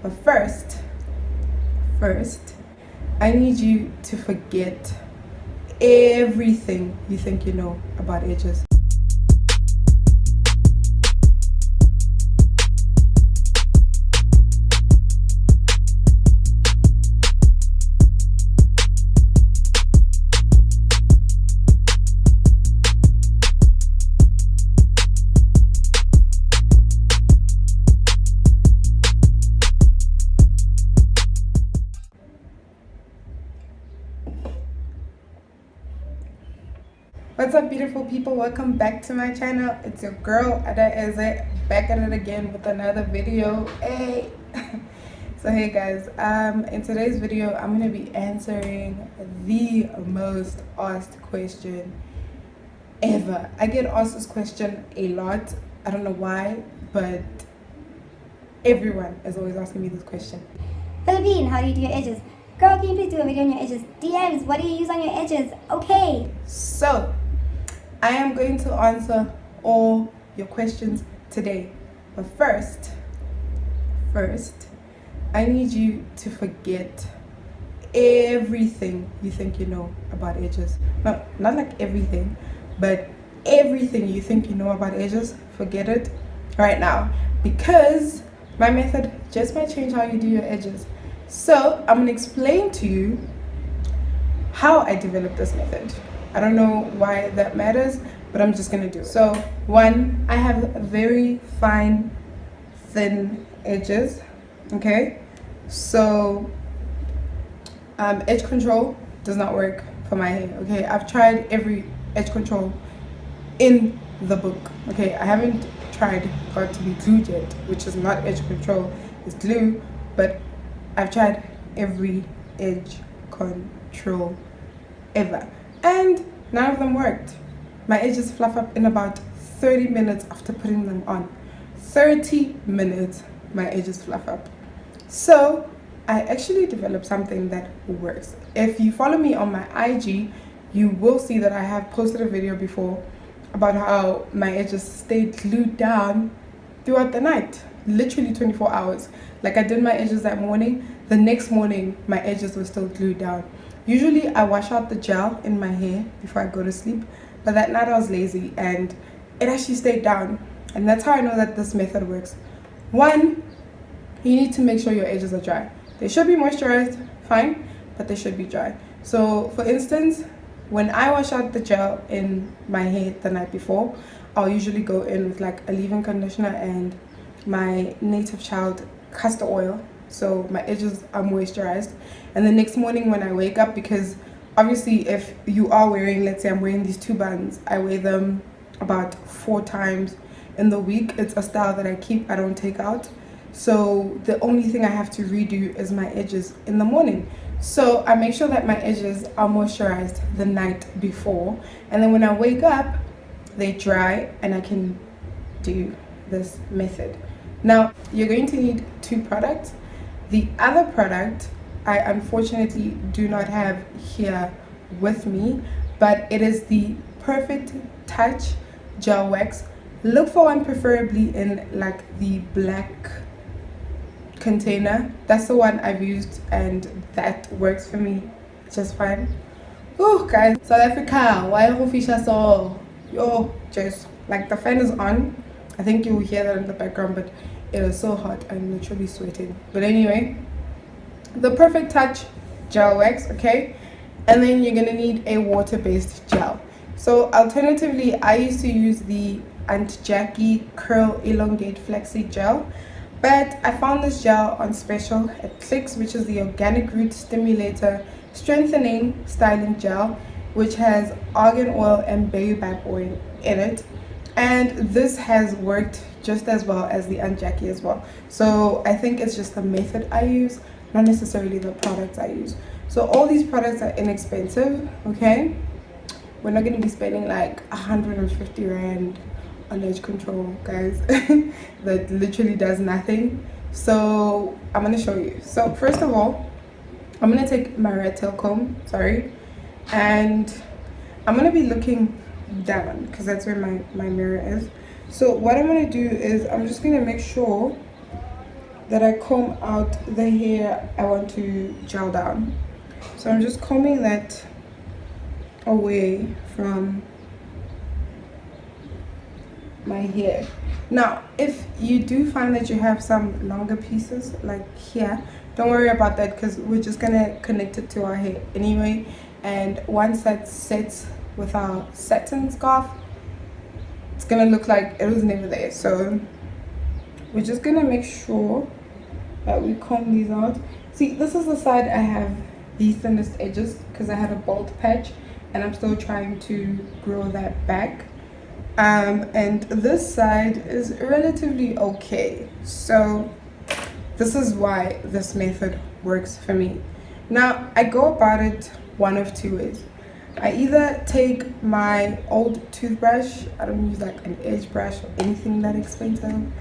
But first, I need you to forget everything you think you know about edges. What's up, beautiful people? Welcome back to my channel. It's your girl Ada Eze, back at it again with another video. Hey. So hey guys, in today's video I'm going to be answering the most asked question ever. I get asked this question a lot. I don't know why, but everyone is always asking me this question. Philippine, how do you do your edges? Girl, can you please do a video on your edges? DMs, what do you use on your edges? Okay. So I am going to answer all your questions today. But first, I need you to forget everything you think you know about edges. Not like everything, but everything you think you know about edges, forget it right now. Because my method just might change how you do your edges. So I'm gonna explain to you how I developed this method. I don't know why that matters, but I'm just gonna do it. So one, I have very fine, thin edges, okay? So edge control does not work for my hair, okay? I've tried every edge control in the book, okay? I haven't tried got to be glued yet, which is not edge control, it's glue, but I've tried every edge control ever, and none of them worked. My edges fluff up in about 30 minutes after putting them on. 30 minutes, my edges fluff up. So I actually developed something that works. If you follow me on my IG, you will see that I have posted a video before about how my edges stayed glued down throughout the night, literally 24 hours. Like I did my edges that morning, the next morning my edges were still glued down. Usually I wash out the gel in my hair before I go to sleep, but that night I was lazy and it actually stayed down. And that's how I know that this method works. One, you need to make sure your edges are dry. They should be moisturized, fine, but they should be dry. So for instance, when I wash out the gel in my hair the night before, I'll usually go in with like a leave-in conditioner and my Native Child castor oil, so my edges are moisturized. And the next morning when I wake up, because obviously if you are wearing, let's say I'm wearing these two buns, I wear them about 4 times in the week. It's a style that I keep, I don't take out. So the only thing I have to redo is my edges in the morning. So I make sure that my edges are moisturized the night before, and then when I wake up they dry and I can do this method. Now you're going to need 2 products. The other product I unfortunately do not have here with me, but it is the Perfect Touch gel wax. Look for one preferably in like the black container. That's the one I've used and that works for me just fine. Oh guys, South Africa, why official so yo just like the fan is on. I think you will hear that in the background, but it is so hot. I'm literally sweating. But anyway, the Perfect Touch gel wax, okay? And then you're gonna need a water-based gel. So alternatively, I used to use the Aunt Jackie Curl Elongate Flaxseed Gel, but I found this gel on special at Clicks, which is the Organic Root Stimulator Strengthening Styling Gel, which has argan oil and baobab oil in it. And this has worked just as well as the Aunt Jackie as well. So I think it's just the method I use, not necessarily the products I use. So all these products are inexpensive, okay? We're not going to be spending like 150 Rand on edge control, guys. That literally does nothing. So I'm going to show you. So first of all, I'm going to take my rat tail comb, and I'm going to be looking down because that's where my mirror is. So what I'm going to do is I'm just going to make sure that I comb out the hair I want to gel down. So I'm just combing that away from my hair. Now if you do find that you have some longer pieces like here, don't worry about that because we're just gonna connect it to our hair anyway, and once that sets with our satin scarf, it's gonna look like it was never there. So we're just gonna make sure that we comb these out. See, this is the side I have the thinnest edges because I had a bald patch and I'm still trying to grow that back. And this side is relatively okay. So this is why this method works for me. Now I go about it one of two ways. I either take my old toothbrush, I don't use like an edge brush or anything that expensive.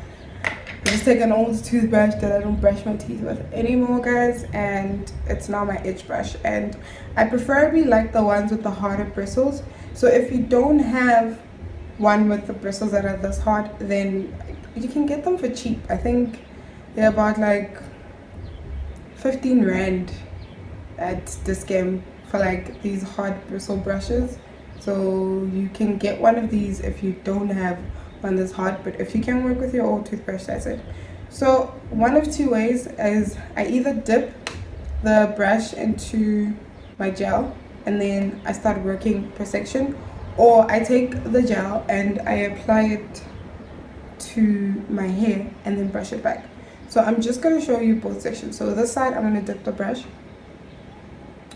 I just take an old toothbrush that I don't brush my teeth with anymore, guys, and it's now my edge brush. And I preferably like the ones with the harder bristles. So if you don't have one with the bristles that are this hard, then you can get them for cheap. I think they're about like 15 rand at Discam for like these hard bristle brushes. So you can get one of these if you don't have one that's hard, but if you can work with your old toothbrush, that's it. So one of two ways is I either dip the brush into my gel and then I start working per section, or I take the gel and I apply it to my hair and then brush it back. So I'm just going to show you both sections. So this side I'm going to dip the brush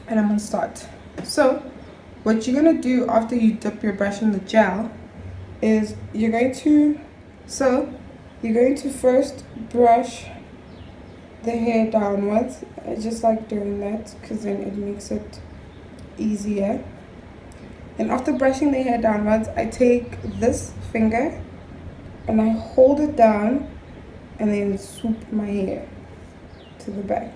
and I'm going to start. So what you're going to do after you dip your brush in the gel is you're going to first brush the hair downwards. I just like doing that because then it makes it easier. And after brushing the hair downwards, I take this finger and I hold it down and then swoop my hair to the back.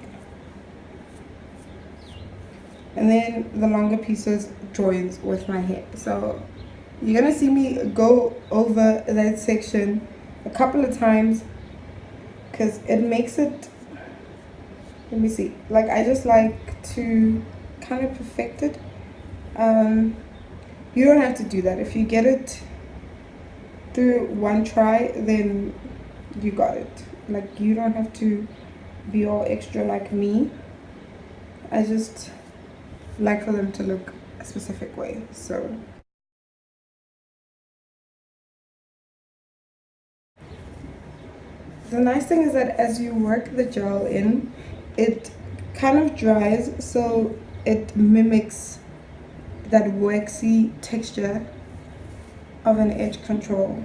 And then the longer pieces joins with my hair. So you're gonna see me go over that section a couple of times because it makes it, let me see, like I just like to kind of perfect it. You don't have to do that. If you get it through one try, then you got it. Like you don't have to be all extra like me. I just like for them to look a specific way. So the nice thing is that as you work the gel in, it kind of dries, so it mimics that waxy texture of an edge control.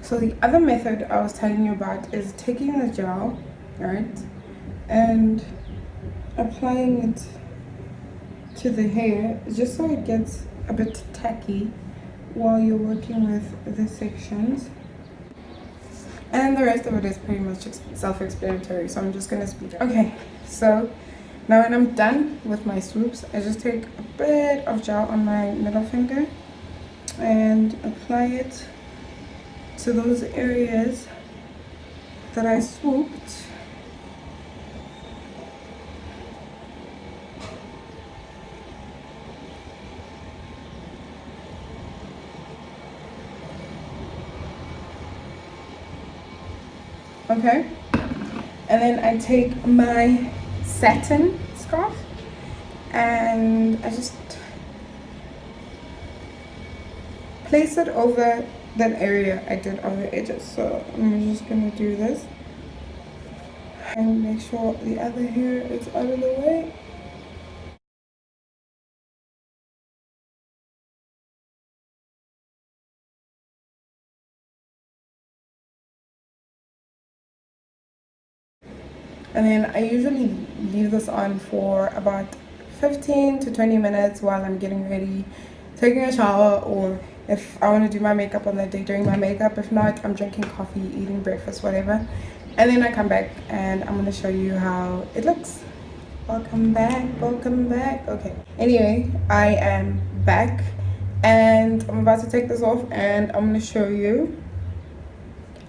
So the other method I was telling you about is taking the gel, right, and applying it to the hair just so it gets a bit tacky while you're working with the sections. And the rest of it is pretty much self-explanatory, so I'm just gonna speed up. Okay, so now when I'm done with my swoops, I just take a bit of gel on my middle finger and apply it to those areas that I swooped. Okay, and then I take my satin scarf and I just place it over that area I did on the edges. So I'm just gonna do this and make sure the other hair is out of the way. And then I usually leave this on for about 15 to 20 minutes while I'm getting ready, taking a shower, or if I want to do my makeup on that day, doing my makeup. If not, I'm drinking coffee, eating breakfast, whatever. And then I come back and I'm going to show you how it looks. Welcome back, welcome back. Okay, anyway, I am back and I'm about to take this off and I'm going to show you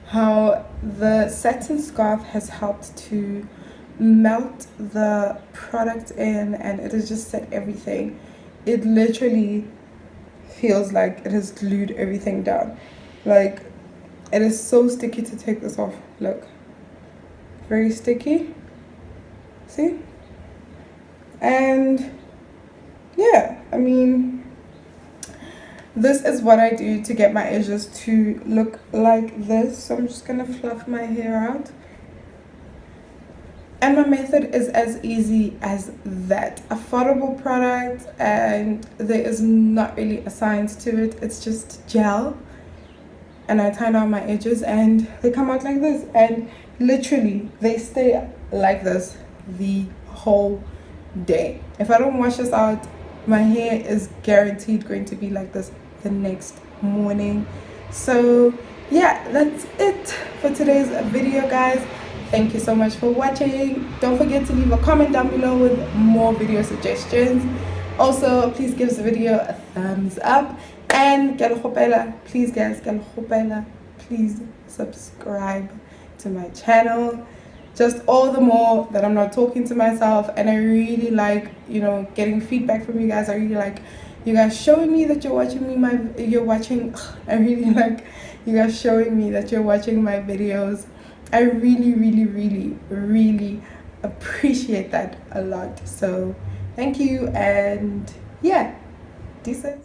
how the satin scarf has helped to melt the product in, and it has just set everything. It literally feels like it has glued everything down. Like, it is so sticky to take this off. Look, very sticky. See? And yeah, I mean, this is what I do to get my edges to look like this. So I'm just gonna fluff my hair out. And my method is as easy as that. Affordable product, and there is not really a science to it. It's just gel. And I tie down my edges and they come out like this. And literally, they stay like this the whole day. If I don't wash this out, my hair is guaranteed going to be like this the next morning. So yeah, that's it for today's video, guys. Thank you so much for watching. Don't forget to leave a comment down below with more video suggestions. Also, please give this video a thumbs up, and please guys, please subscribe to my channel. Just all the more that I'm not talking to myself, and I really like, you know, getting feedback from you guys. I really like you guys showing me that you're watching I really like you guys showing me that you're watching my videos. I really, really, really, really appreciate that a lot. So thank you, and yeah, decent.